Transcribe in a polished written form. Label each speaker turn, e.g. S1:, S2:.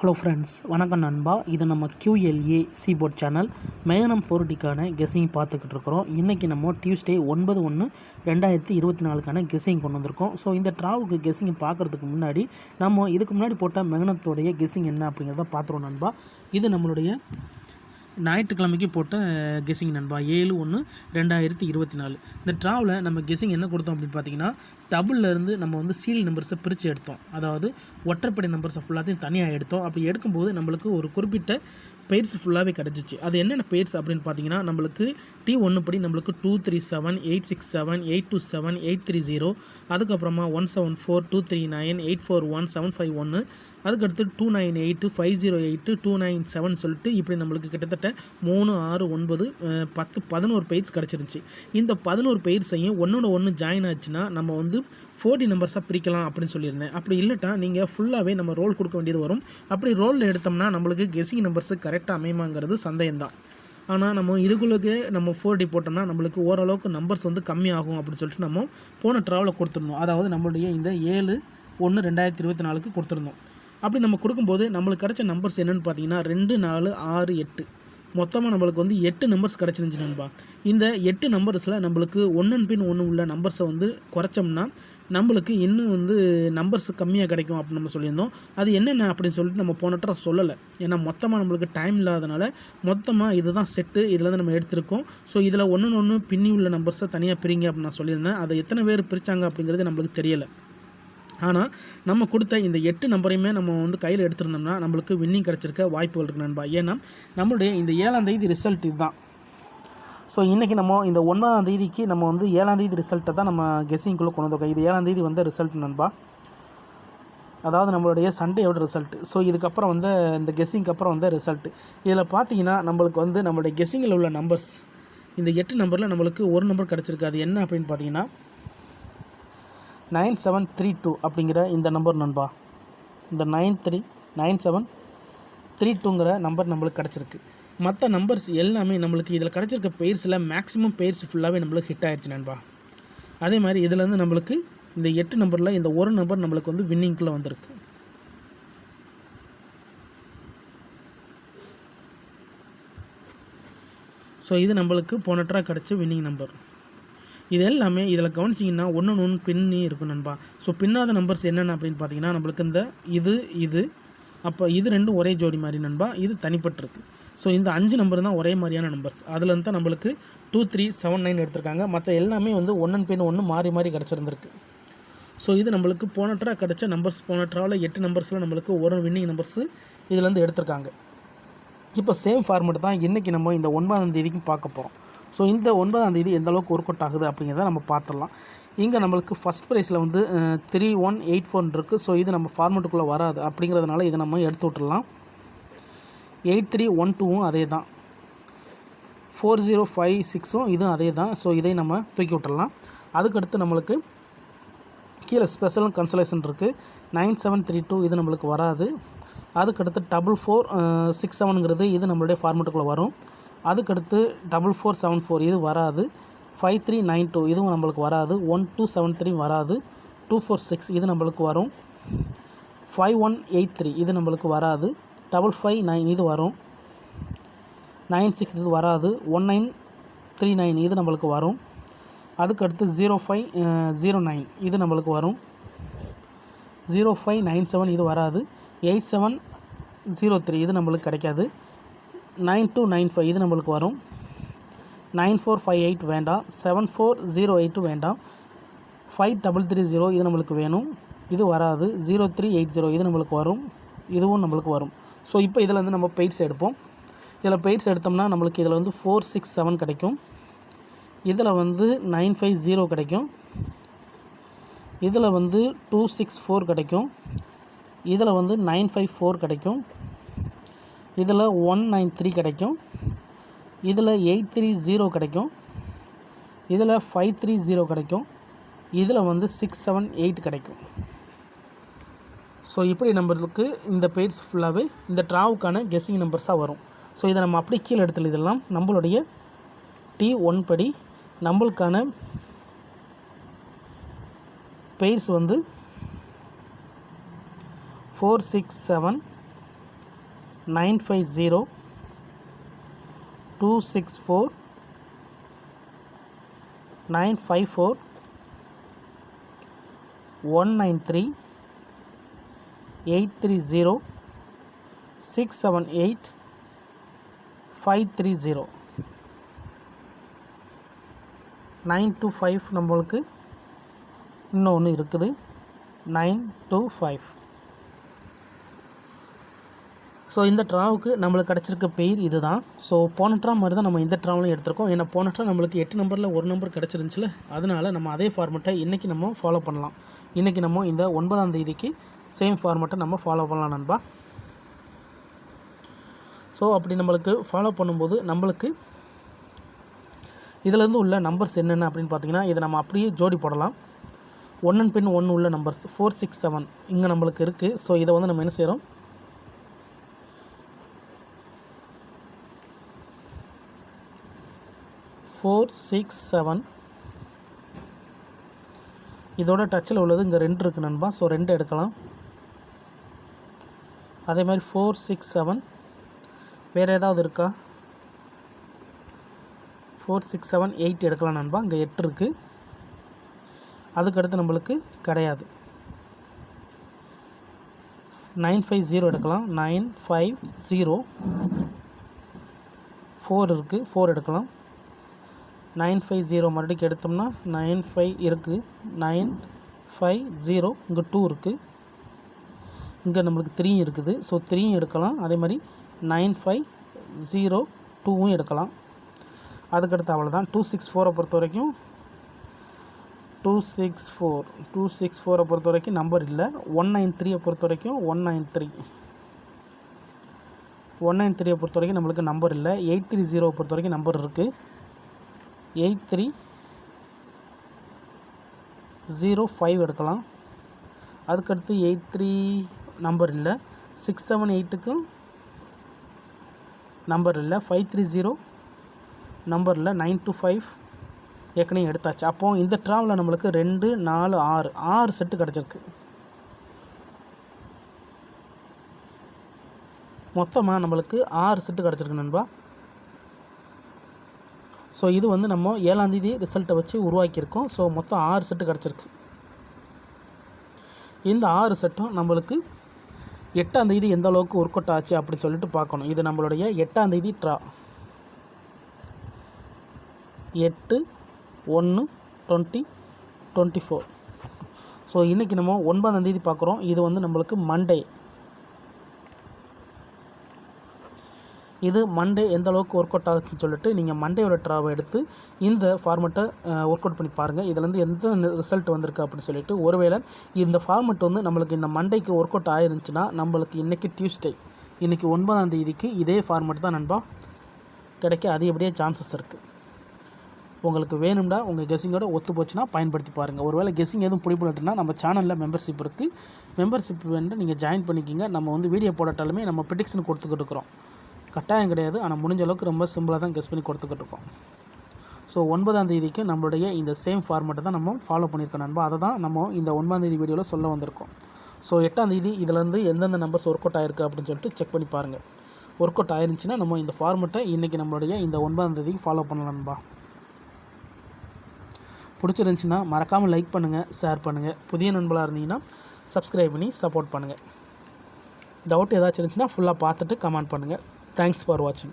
S1: Hello friends, வணக்கம் நண்பா. இது நம்ம QLA சீபோர்ட் சேனல் மேகனம் 4Dக்கான கெஸ்ஸிங் பார்த்துக்கிட்டு இருக்கிறோம். இன்றைக்கி நம்ம டியூஸ்டே 9/1/2024க்கான கெஸ்ஸிங் கொண்டு வந்திருக்கோம். ஸோ இந்த ட்ராவுக்கு கெஸ்ஸிங் பார்க்குறதுக்கு முன்னாடி நம்ம இதுக்கு முன்னாடி போட்ட மேகனத்தோடைய கெஸ்ஸிங் என்ன அப்படிங்கிறத பார்த்துருவோம் நண்பா. இது நம்மளுடைய ஞாயிற்றுக்கிழமைக்கு போட்ட கெஸ்ஸிங் நண்பா, 7/1/2024. இந்த ட்ராவில் நம்ம கெஸ்ஸிங் என்ன கொடுத்தோம் அப்படின்னு பார்த்தீங்கன்னா, டபுள்லேருந்து நம்ம வந்து சீரியல் நம்பர்ஸை பிரித்து எடுத்தோம். அதாவது ஒற்றைப்படை நம்பர்ஸை ஃபுல்லாத்தையும் தனியாக எடுத்தோம். அப்படி எடுக்கும்போது நம்மளுக்கு ஒரு குறிப்பிட்ட பெயர்ஸ் ஃபுல்லாகவே கிடச்சிச்சு. அது என்னென்ன பெயர்ஸ் அப்படின்னு பார்த்தீங்கன்னா, நம்மளுக்கு T1 படி நம்மளுக்கு 237, 867, 827, 830, அதுக்கப்புறமா 174, 239, 841, 751, அதுக்கடுத்து 298, 508, 297 சொல்லிட்டு இப்படி நம்மளுக்கு கிட்டத்தட்ட 3, 6, 9, 10, 11 பெயர்ஸ் கிடச்சிருந்துச்சி. இந்த 11 பெயர்ஸையும் ஒன்றோட ஒன்று ஜாயின் ஆச்சுன்னா நம்ம வந்து 40 நம்பர்ஸாக பிரிக்கலாம் அப்படின்னு சொல்லியிருந்தேன். அப்படி இல்லைட்டா நீங்கள் ஃபுல்லாகவே நம்ம ரோல் கொடுக்க வேண்டியது வரும். அப்படி ரோலில் எடுத்தோம்னா நம்மளுக்கு கெஸ்ஸிங் நம்பர்ஸு கரெக்டாக அமையுமாங்கிறது சந்தேகம்தான். ஆனால் நம்ம இதுக்குள்ளே நம்ம 4D போட்டோம்னா நம்மளுக்கு ஓரளவுக்கு நம்பர்ஸ் வந்து கம்மியாகும் அப்படின்னு சொல்லிட்டு நம்ம போன ட்ராவலில் கொடுத்துருந்தோம். அதாவது நம்மளுடைய இந்த 7/1/2024க்கு கொடுத்துருந்தோம். அப்படி நம்ம கொடுக்கும்போது நம்மளுக்கு கிடைச்ச நம்பர்ஸ் என்னென்னு பார்த்தீங்கன்னா 2, 4, 6, 8 மொத்தமாக நம்மளுக்கு வந்து 8 நம்பர்ஸ் கிடச்சிருந்துச்சு நண்பா. இந்த 8 நம்பர்ஸில் நம்மளுக்கு ஒன்றன் பின் ஒன்று உள்ள நம்பர்ஸை வந்து குறைச்சோம்னா நம்மளுக்கு இன்னும் வந்து நம்பர்ஸ் கம்மியாக கிடைக்கும் அப்படின்னு நம்ம சொல்லியிருந்தோம். அது என்னென்ன அப்படின்னு சொல்லிட்டு நம்ம போனட்ற சொல்லலை. ஏன்னா மொத்தமாக நம்மளுக்கு டைம் இல்லாதனால மொத்தமாக இதுதான் செட்டு, இதில் வந்து நம்ம எடுத்திருக்கோம். ஸோ இதில் ஒன்று பின்னி உள்ள நம்பர்ஸை தனியாக பிரிங்க அப்படின்னு நான் சொல்லியிருந்தேன். அதை எத்தனை பேர் பிரித்தாங்க அப்படிங்கிறது நம்மளுக்கு தெரியலை. ஆனால் நம்ம கொடுத்த இந்த 8 நம்பரையுமே நம்ம வந்து கையில் எடுத்திருந்தோம்னா நம்மளுக்கு வின்னிங் கிடச்சிருக்க வாய்ப்புகள் இருக்குது நண்பா. ஏன்னா நம்மளுடைய இந்த 7ஆம் தேதி ரிசல்ட் இதுதான். ஸோ இன்றைக்கி நம்ம இந்த 9ஆம் தேதிக்கு நம்ம வந்து 7ஆம் தேதி ரிசல்ட்டை தான் நம்ம கெஸ்ஸிங்குள்ளே கொண்டு வந்திருக்கோம். இது 7ஆம் தேதி வந்த ரிசல்ட் நண்பா, அதாவது நம்மளுடைய சண்டேயோட ரிசல்ட். ஸோ இதுக்கப்புறம் வந்து இந்த கெஸ்ஸிங்க்கு அப்புறம் வந்த ரிசல்ட். இதில் பார்த்தீங்கன்னா நம்மளுக்கு வந்து நம்மளுடைய கெஸ்ஸிங்கில் உள்ள நம்பர்ஸ் இந்த 8 நம்பரில் நம்மளுக்கு ஒரு நம்பர் கிடச்சிருக்கு. அது என்ன அப்படின்னு பார்த்தீங்கன்னா 9732 அப்படிங்கிற இந்த நம்பர் நண்பா. இந்த 9732ங்கிற நம்பர் நம்மளுக்கு கிடச்சிருக்கு. மற்ற நம்பர்ஸ் எல்லாமே நம்மளுக்கு இதில் கிடச்சிருக்க பெயர்ஸில் மேக்ஸிமம் பெயர்ஸ் ஃபுல்லாகவே நம்மளுக்கு ஹிட் ஆகிடுச்சு நண்பா. அதே மாதிரி இதிலேருந்து நம்மளுக்கு இந்த 8 நம்பரில் இந்த ஒரு நம்பர் நம்மளுக்கு வந்து வின்னிங்குள்ளே வந்திருக்கு. ஸோ இது நம்மளுக்கு போனட்ரா கிடச்ச வின்னிங் நம்பர். இது எல்லாமே இதில் கவனிச்சிங்கன்னா ஒன்று பின்னி இருக்கும் நண்பா. ஸோ பின்னாத நம்பர்ஸ் என்னென்ன அப்படின்னு பார்த்தீங்கன்னா நம்மளுக்கு இந்த இது அப்போ இது ரெண்டும் ஒரே ஜோடி மாதிரி நண்பா, இது தனிப்பட்டிருக்கு. ஸோ இந்த 5 நம்பர் தான் ஒரே மாதிரியான நம்பர்ஸ். அதுலேருந்து தான் நம்மளுக்கு 2379 எடுத்திருக்காங்க. மற்ற எல்லாமே வந்து ஒன்றன் பின் ஒன்று மாறி மாறி கிடச்சிருந்துருக்கு. ஸோ இது நம்மளுக்கு போனட்ரா கிடச்ச நம்பர்ஸ். போனட்ராவில் 8 நம்பர்ஸில் நம்மளுக்கு ஒரு வின்னிங் நம்பர்ஸு இதுலேருந்து எடுத்திருக்காங்க. இப்போ சேம் ஃபார்மேட் தான் இன்றைக்கி நம்ம இந்த 9ஆம் தேதிக்கும் பார்க்க போகிறோம். ஸோ இந்த 9ஆம் தேதி எந்த அளவுக்கு ஒர்க் அவுட் ஆகுது அப்படிங்கிறத நம்ம பார்த்துடலாம். இங்கே நம்மளுக்கு ஃபஸ்ட் ப்ரைஸில் வந்து 3184 இருக்குது. ஸோ இது நம்ம ஃபார்மேட்டுக்குள்ளே வராது. அப்படிங்கிறதுனால இதை நம்ம எடுத்து விட்டுடலாம். 8312வும் அதே தான், 4056ம் இதுவும் அதே தான். ஸோ இதை நம்ம தூக்கி விட்டுடலாம். அதுக்கடுத்து நம்மளுக்கு கீழே ஸ்பெஷல் கன்சலேஷன் இருக்குது. 9732 இது நம்மளுக்கு வராது. அதுக்கடுத்து 4467ங்கிறது இது நம்மளுடைய ஃபார்மேட்டுக்குள்ளே வரும். அதுக்கடுத்து 4474 இது வராது. 5392 இதுவும் நம்மளுக்கு வராது. 1273 வராது. 246 இது நம்மளுக்கு வரும். 5183 இது நம்மளுக்கு வராது. 559 இது வரும். 96 இது வராது. 1939 இது நம்மளுக்கு வரும். அதுக்கடுத்து 0509 இது நம்மளுக்கு வரும். 0597 இது வராது. 8703 இது நம்மளுக்கு கிடைக்காது. 9295 இது நம்மளுக்கு வரும். 9458 வேண்டாம். 7408 வேண்டாம். 5330 இது நம்மளுக்கு வேணும். இது வராது. 0380 இது நம்மளுக்கு வரும். இதுவும் நம்மளுக்கு வரும். ஸோ இப்போ இதில் வந்து நம்ம பெய்ட்ஸ் எடுப்போம். இதில் பெய்ட்ஸ் எடுத்தோம்னா நம்மளுக்கு இதில் வந்து 467 கிடைக்கும். இதில் வந்து 950 கிடைக்கும். இதில் வந்து 264 கிடைக்கும். இதில் வந்து 954 கிடைக்கும். இதில் 193 கிடைக்கும். இதில் 830 கிடைக்கும். இதில் 530 கிடைக்கும். இதில் வந்து 678 கிடைக்கும். ஸோ இப்படி நம்மளுக்கு இந்த பெயர்ஸ் ஃபுல்லாகவே இந்த ட்ராவுக்கான கெஸ்ஸிங் நம்பர்ஸாக வரும். ஸோ இதை நம்ம அப்படி கீழே எடுத்துல இதெல்லாம் நம்மளுடைய T1 படி நம்மளுக்கான பெயர்ஸ் வந்து 467 950 264 954 193 830 678 530 925 நம்மளுக்கு இன்னொன்று இருக்குது 925. ஸோ இந்த ட்ராவுக்கு நம்மளுக்கு கிடச்சிருக்க பெயர் இது தான். ஸோ போன ட்ரா மாதிரி தான் நம்ம இந்த ட்ராவிலும் எடுத்திருக்கோம். ஏன்னா போன ட்ரா நம்மளுக்கு 8 நம்பரில் ஒரு நம்பர் கிடச்சிருந்துச்சுல, அதனால் நம்ம அதே ஃபார்மெட்டை இன்றைக்கி நம்ம ஃபாலோ பண்ணலாம். இன்றைக்கி நம்ம இந்த 9ஆம் தேதிக்கு சேம் ஃபார்மெட்டை நம்ம ஃபாலோ பண்ணலாம் நண்பா. ஸோ அப்படி நம்மளுக்கு ஃபாலோ பண்ணும்போது நம்மளுக்கு இதிலேருந்து உள்ள நம்பர்ஸ் என்னென்ன அப்படின்னு பார்த்தீங்கன்னா, இதை நம்ம அப்படியே ஜோடி போடலாம். 1 பின் 1 உள்ள நம்பர்ஸ் 4 6 7 இங்கே நம்மளுக்கு இருக்குது. ஸோ இதை வந்து நம்ம என்ன செய்கிறோம், 4 6 7 இதோட டச்சில் உள்ளது இங்கே 2 இருக்குது நண்பா. ஸோ 2 எடுக்கலாம். அதே மாதிரி 4 6 7 வேறு ஏதாவது இருக்கா, 4 6 7 8 எடுக்கலாம் நண்பா. இங்கே 8 இருக்குது. அதுக்கடுத்து நம்மளுக்கு கிடையாது. 950 எடுக்கலாம். 950 4 இருக்குது, 4 எடுக்கலாம். 950 மறுபடியும் எடுத்தோம்னா 95 இருக்குது, 950 இங்கே 2 இருக்குது, இங்கே நம்மளுக்கு 3 இருக்குது. ஸோ 3 எடுக்கலாம். அதே மாதிரி 950 2வும் எடுக்கலாம். அதுக்கடுத்து அவ்வளோதான். 264 பொறுத்த வரைக்கும் 264 பொறுத்த வரைக்கும் நம்பர் இல்லை. 193 பொறுத்த வரைக்கும் 193 பொறுத்த வரைக்கும் நம்மளுக்கு நம்பர் இல்லை. 830 பொறுத்த வரைக்கும் நம்பர் இருக்குது. 8305 எடுக்கலாம். அதுக்கடுத்து 83 நம்பர் இல்லை. 678க்கும் நம்பர் இல்லை. 530 நம்பர் இல்லை. 925 ஏற்கனவே எடுத்தாச்சு. அப்போது இந்த ட்ராவில் நம்மளுக்கு 2 4 6 செட்டு கிடச்சிருக்கு. மொத்தமாக நம்மளுக்கு 6 செட்டு கிடச்சிருக்கு நண்பா. ஸோ இது வந்து நம்ம 7ஆம் தேதி ரிசல்ட்டை வச்சு உருவாக்கியிருக்கோம். ஸோ மொத்தம் 6 செட்டு கிடச்சிருக்கு. இந்த 6 செட்டும் நம்மளுக்கு 8ஆம் தேதி எந்த அளவுக்கு ஒர்க் அவுட் ஆச்சு அப்படின்னு சொல்லிட்டு பார்க்கணும். இது நம்மளுடைய 8ஆம் தேதி ட்ரா. 8/1/2024. ஸோ இன்றைக்கி நம்ம 9ஆம் தேதி பார்க்குறோம். இது வந்து நம்மளுக்கு மண்டே. இது மண்டே எந்த அளவுக்கு ஒர்க் அவுட் ஆகுதுன்னு சொல்லிட்டு நீங்கள் மண்டேயோட ட்ராவை எடுத்து இந்த ஃபார்மெட்டை ஒர்க் அவுட் பண்ணி பாருங்கள். இதுலேருந்து எந்த ரிசல்ட் வந்திருக்கு அப்படின்னு சொல்லிட்டு. ஒருவேளை இந்த ஃபார்மெட் வந்து நம்மளுக்கு இந்த மண்டேக்கு ஒர்க் அவுட் ஆயிருந்துச்சுன்னா நம்மளுக்கு இன்றைக்கி டியூஸ்டே, இன்றைக்கி 9ஆம் தேதிக்கு இதே ஃபார்மெட் தான் நண்பா கிடைக்க அதிகப்படியாக சான்சஸ் இருக்குது. உங்களுக்கு வேணும்னா உங்கள் கெஸ்ஸிங்கோட ஒத்து போச்சுன்னா பயன்படுத்தி பாருங்கள். ஒருவேளை கெஸ்ஸிங் எதுவும் பிடிப்பட்டுனா நம்ம சேனலில் மெம்பர்ஷிப் இருக்குது. மெம்பர்ஷிப் வேணும் நீங்கள் ஜாயின் பண்ணிக்கிங்க. நம்ம வந்து வீடியோ போடாட்டாலுமே நம்ம ப்ரெடிக்ஷன் கொடுத்துக்கிட்டு இருக்கிறோம். கட்டாயம் கிடையாது, ஆனால் முடிஞ்ச அளவுக்கு ரொம்ப சிம்பிளாக தான் கெஸ் பண்ணி கொடுத்துக்கிட்டு இருக்கோம். ஸோ 9ஆம் தேதிக்கு நம்மளுடைய இந்த சேம் ஃபார்மெட்டை தான் நம்ம ஃபாலோ பண்ணியிருக்கோம் நண்பா. அதை தான் நம்ம இந்த 9ஆம் தேதி வீடியோவில் சொல்ல வந்திருக்கோம். ஸோ 8ஆம் தேதி இதிலேருந்து எந்தெந்த நம்பர்ஸ் ஒர்க் அவுட் ஆயிருக்கு அப்படின்னு சொல்லிட்டு செக் பண்ணி பாருங்கள். ஒர்க் அவுட் ஆயிருந்துச்சுன்னா நம்ம இந்த ஃபார்மெட்டை இன்றைக்கி நம்மளுடைய இந்த 9ஆம் தேதிக்கு ஃபாலோ பண்ணலாம் நண்பா. பிடிச்சிருந்துச்சின்னா மறக்காமல் லைக் பண்ணுங்கள், ஷேர் பண்ணுங்கள். புதிய நண்பர்களாக இருந்தீங்கன்னா சப்ஸ்கிரைப் பண்ணி சப்போர்ட் பண்ணுங்கள். டவுட் ஏதாச்சும் இருந்துச்சுன்னா ஃபுல்லாக பார்த்துட்டு கமெண்ட் பண்ணுங்கள். Thanks for watching.